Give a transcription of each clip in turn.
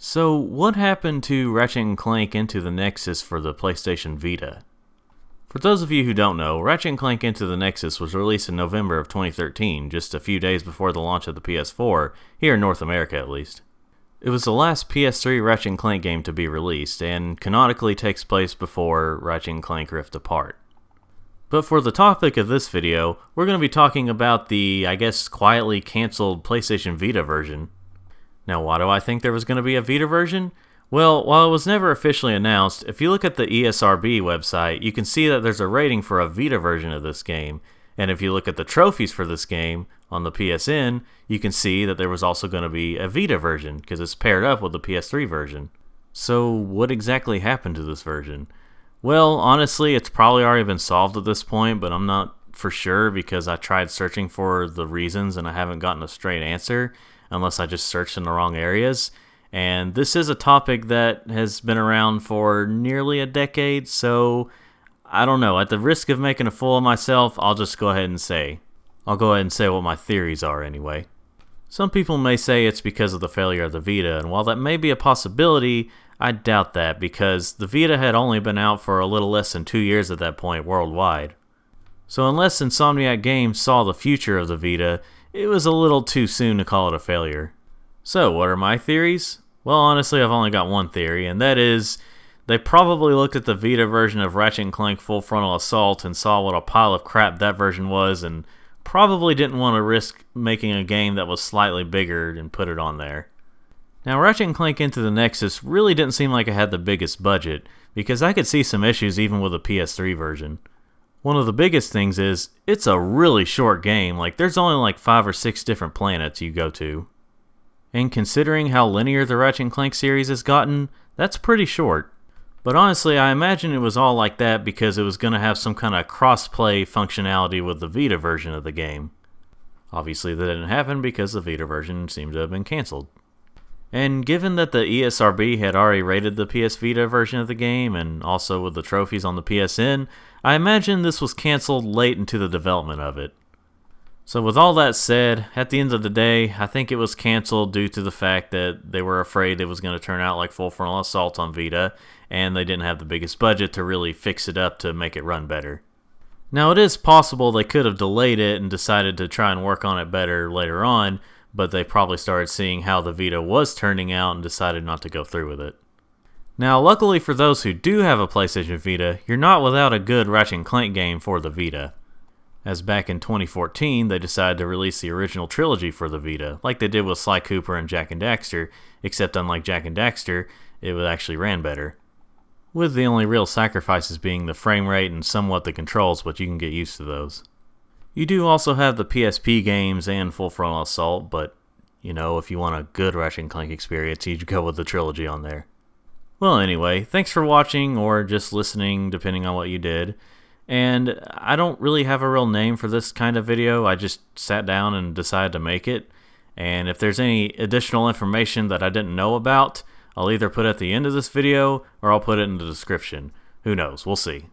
So, what happened to Ratchet & Clank Into the Nexus for the PlayStation Vita? For those of you who don't know, Ratchet & Clank Into the Nexus was released in November of 2013, just a few days before the launch of the PS4, here in North America at least. It was the last PS3 Ratchet & Clank game to be released, and canonically takes place before Ratchet & Clank Rift Apart. But for the topic of this video, we're going to be talking about the, I guess, quietly cancelled PlayStation Vita version. Now, why do I think there was going to be a Vita version? Well, while it was never officially announced, if you look at the ESRB website, you can see that there's a rating for a Vita version of this game. And if you look at the trophies for this game on the PSN, you can see that there was also going to be a Vita version, because it's paired up with the PS3 version. So, what exactly happened to this version? Well, honestly, it's probably already been solved at this point, but I'm not for sure because I tried searching for the reasons and I haven't gotten a straight answer, unless I just searched in the wrong areas. And this is a topic that has been around for nearly a decade, so I don't know. At the risk of making a fool of myself, I'll go ahead and say what my theories are anyway. Some people may say it's because of the failure of the Vita, and while that may be a possibility, I doubt that because the Vita had only been out for a little less than 2 years at that point worldwide. So unless Insomniac Games saw the future of the Vita, it was a little too soon to call it a failure. So what are my theories? Well, honestly, I've only got one theory, and that is they probably looked at the Vita version of Ratchet & Clank Full Frontal Assault and saw what a pile of crap that version was and probably didn't want to risk making a game that was slightly bigger and put it on there. Now, Ratchet & Clank Into the Nexus really didn't seem like it had the biggest budget, because I could see some issues even with a PS3 version. One of the biggest things is, it's a really short game, there's only 5 or 6 different planets you go to. And considering how linear the Ratchet & Clank series has gotten, that's pretty short. But honestly, I imagine it was all like that because it was going to have some kind of cross-play functionality with the Vita version of the game. Obviously that didn't happen because the Vita version seemed to have been cancelled. And given that the ESRB had already rated the PS Vita version of the game, and also with the trophies on the PSN, I imagine this was cancelled late into the development of it. So with all that said, at the end of the day, I think it was cancelled due to the fact that they were afraid it was going to turn out like Full Frontal Assault on Vita, and they didn't have the biggest budget to really fix it up to make it run better. Now it is possible they could have delayed it and decided to try and work on it better later on, but they probably started seeing how the Vita was turning out and decided not to go through with it. Now, luckily for those who do have a PlayStation Vita, you're not without a good Ratchet & Clank game for the Vita. As back in 2014, they decided to release the original trilogy for the Vita, like they did with Sly Cooper and Jak and Daxter, except unlike Jak and Daxter, it actually ran better. With the only real sacrifices being the frame rate and somewhat the controls, but you can get used to those. You do also have the PSP games and Full Frontal Assault, but, if you want a good Ratchet & Clank experience, you'd go with the trilogy on there. Well, anyway, thanks for watching, or just listening, depending on what you did. And I don't really have a real name for this kind of video, I just sat down and decided to make it. And if there's any additional information that I didn't know about, I'll either put it at the end of this video, or I'll put it in the description. Who knows, we'll see.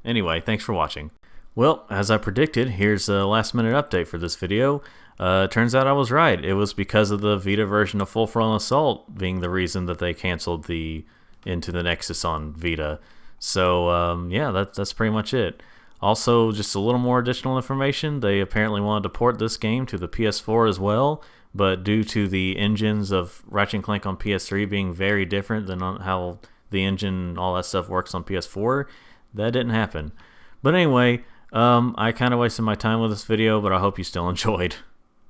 Anyway, thanks for watching. Well, as I predicted, here's a last minute update for this video. Turns out I was right. It was because of the Vita version of Full Frontal Assault being the reason that they canceled the Into the Nexus on Vita. So, yeah, that's pretty much it. Also, just a little more additional information. They apparently wanted to port this game to the PS4 as well, but due to the engines of Ratchet & Clank on PS3 being very different than how the engine and all that stuff works on PS4, that didn't happen. But anyway, I kind of wasted my time with this video, but I hope you still enjoyed.